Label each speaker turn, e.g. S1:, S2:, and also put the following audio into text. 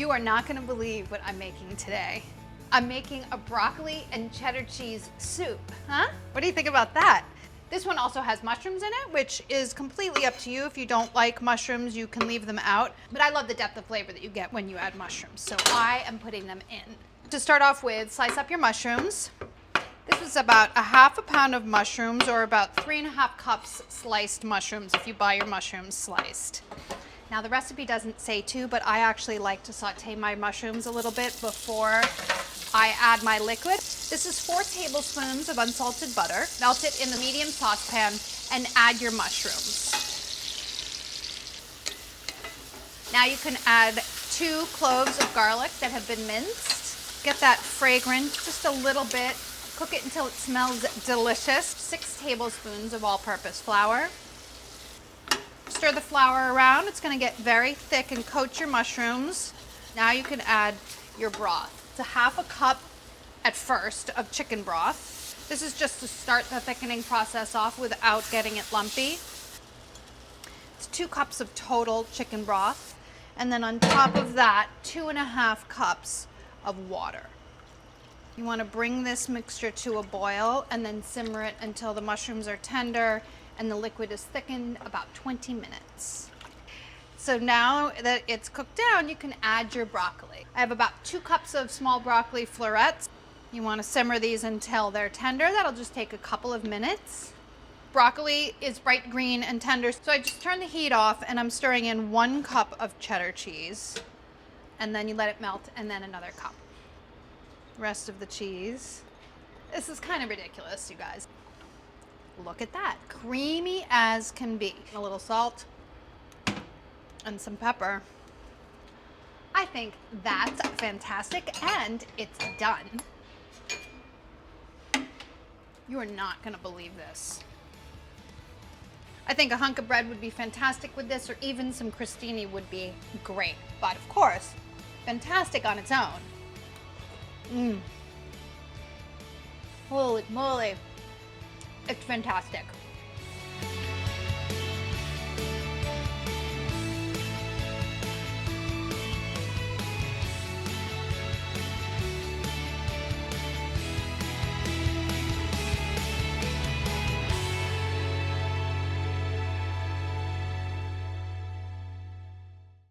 S1: You are not gonna believe what I'm making today. I'm making a broccoli and cheddar cheese soup, huh? What do you think about that? This one also has mushrooms in it, which is completely up to you. If you don't like mushrooms, you can leave them out. But I love the depth of flavor that you get when you add mushrooms, so I am putting them in. To start off with, slice up your mushrooms. This is about a half a pound of mushrooms, or about 3.5 cups sliced mushrooms if you buy your mushrooms sliced. Now the recipe doesn't say to, but I actually like to saute my mushrooms a little bit before I add my liquid. This is 4 tablespoons of unsalted butter. Melt it in the medium saucepan and add your mushrooms. Now you can add 2 cloves of garlic that have been minced. Get that fragrant just a little bit. Cook it until it smells delicious. 6 tablespoons of all-purpose flour. Stir the flour around. It's going to get very thick and coat your mushrooms. Now you can add your broth. It's a half a cup at first of chicken broth. This is just to start the thickening process off without getting it lumpy. It's 2 cups of total chicken broth. And then on top of that, 2.5 cups of water. You want to bring this mixture to a boil and then simmer it until the mushrooms are tender and the liquid is thickened, about 20 minutes. So now that it's cooked down, you can add your broccoli. I have about 2 cups of small broccoli florets. You want to simmer these until they're tender. That'll just take a couple of minutes. Broccoli is bright green and tender, so I just turn the heat off and I'm stirring in 1 cup of cheddar cheese. And then you let it melt, and then another cup. Rest of the cheese. This is kind of ridiculous, you guys. Look at that, creamy as can be. A little salt and some pepper. I think that's fantastic, and it's done. You are not gonna believe this. I think a hunk of bread would be fantastic with this, or even some crostini would be great. But of course, fantastic on its own. Holy moly, it's fantastic.